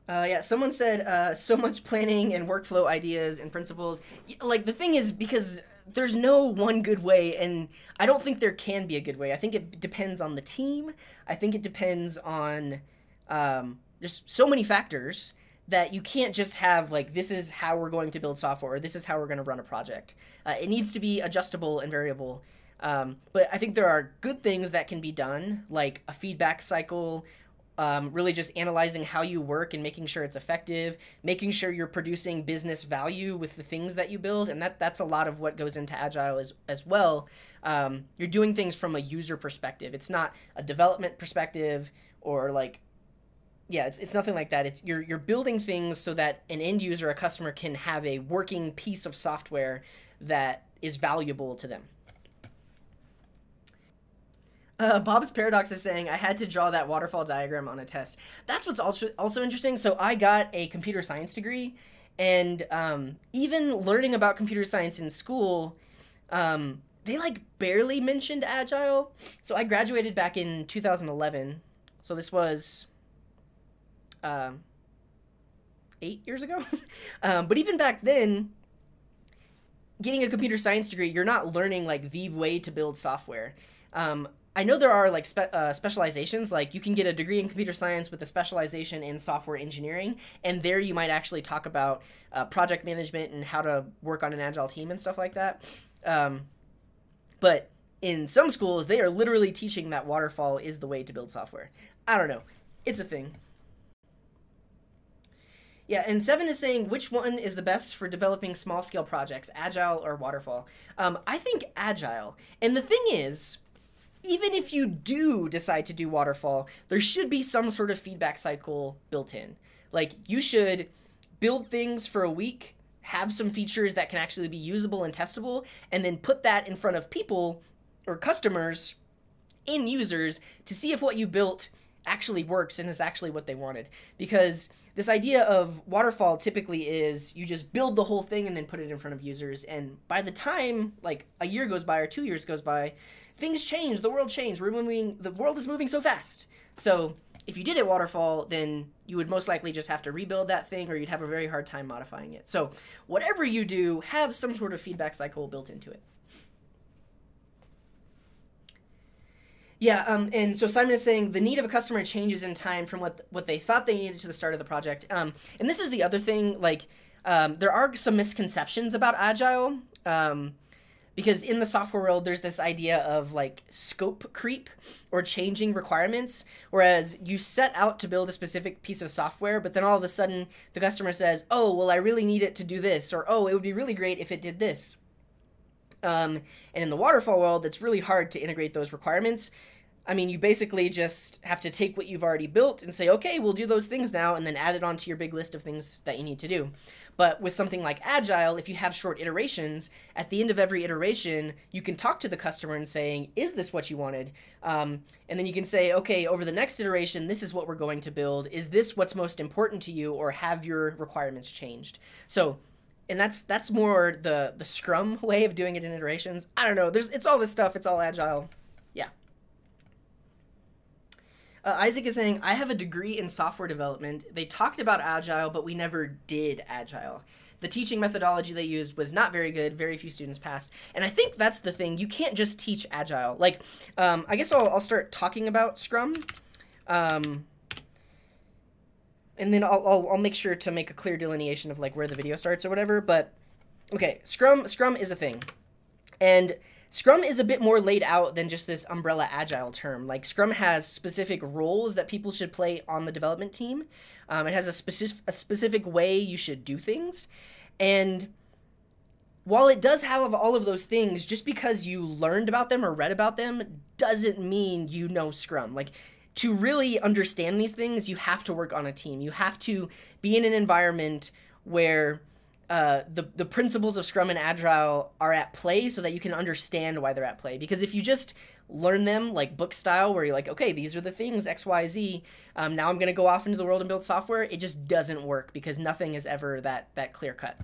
Yeah, someone said so much planning and workflow ideas and principles. Like the thing is, because there's no one good way, and I don't think there can be a good way. I think it depends on the team. I think it depends on just so many factors that you can't just have like this is how we're going to build software or this is how we're going to run a project. It needs to be adjustable and variable. But I think there are good things that can be done, like a feedback cycle, really just analyzing how you work and making sure it's effective, making sure you're producing business value with the things that you build, and that's a lot of what goes into Agile as well. You're doing things from a user perspective. It's not a development perspective or like, yeah, it's nothing like that. It's you're building things so that an end user, a customer, can have a working piece of software that is valuable to them. Bob's Paradox is saying, I had to draw that waterfall diagram on a test. That's what's also interesting. So I got a computer science degree, and even learning about computer science in school, they like barely mentioned Agile. So I graduated back in 2011. So this was 8 years ago. But even back then, getting a computer science degree, you're not learning like the way to build software. I know there are like specializations, like you can get a degree in computer science with a specialization in software engineering, and there you might actually talk about project management and how to work on an agile team and stuff like that. But in some schools, they are literally teaching that waterfall is the way to build software. I don't know. It's a thing. Yeah, and Seven is saying, which one is the best for developing small-scale projects, Agile or Waterfall? I think Agile. And the thing is, even if you do decide to do Waterfall, there should be some sort of feedback cycle built in. Like, you should build things for a week, have some features that can actually be usable and testable, and then put that in front of people or customers, end users, to see if what you built actually works and is actually what they wanted. Because this idea of waterfall typically is you just build the whole thing and then put it in front of users, and by the time like a year goes by or 2 years goes by, things change, the world changed, the world is moving so fast. So if you did it waterfall, then you would most likely just have to rebuild that thing, or you'd have a very hard time modifying it. So whatever you do, have some sort of feedback cycle built into it. Yeah, and so Simon is saying the need of a customer changes in time from what they thought they needed to the start of the project. And this is the other thing, like, there are some misconceptions about Agile, because in the software world, there's this idea of, like, scope creep or changing requirements, whereas you set out to build a specific piece of software, but then all of a sudden the customer says, oh, well, I really need it to do this, or, oh, it would be really great if it did this. And in the waterfall world, it's really hard to integrate those requirements. I mean, you basically just have to take what you've already built and say, okay, we'll do those things now, and then add it onto your big list of things that you need to do. But with something like Agile, if you have short iterations, at the end of every iteration, you can talk to the customer and saying, is this what you wanted? And then you can say, okay, over the next iteration, this is what we're going to build. Is this what's most important to you, or have your requirements changed? So, and that's more the Scrum way of doing it in iterations. I don't know. It's all this stuff. It's all Agile. Yeah. Isaac is saying, I have a degree in software development. They talked about Agile, but we never did Agile. The teaching methodology they used was not very good. Very few students passed. And I think that's the thing. You can't just teach Agile. Like, I guess I'll start talking about Scrum. And then I'll make sure to make a clear delineation of like where the video starts or whatever. But okay, Scrum is a thing. And Scrum is a bit more laid out than just this umbrella Agile term. Like, Scrum has specific roles that people should play on the development team. It has a specific way you should do things. And while it does have all of those things, just because you learned about them or read about them doesn't mean you know Scrum. Like, to really understand these things, you have to work on a team. You have to be in an environment where the principles of Scrum and Agile are at play so that you can understand why they're at play. Because if you just learn them like book style, where you're like, okay, these are the things, X, Y, Z, now I'm going to go off into the world and build software, it just doesn't work because nothing is ever that clear cut.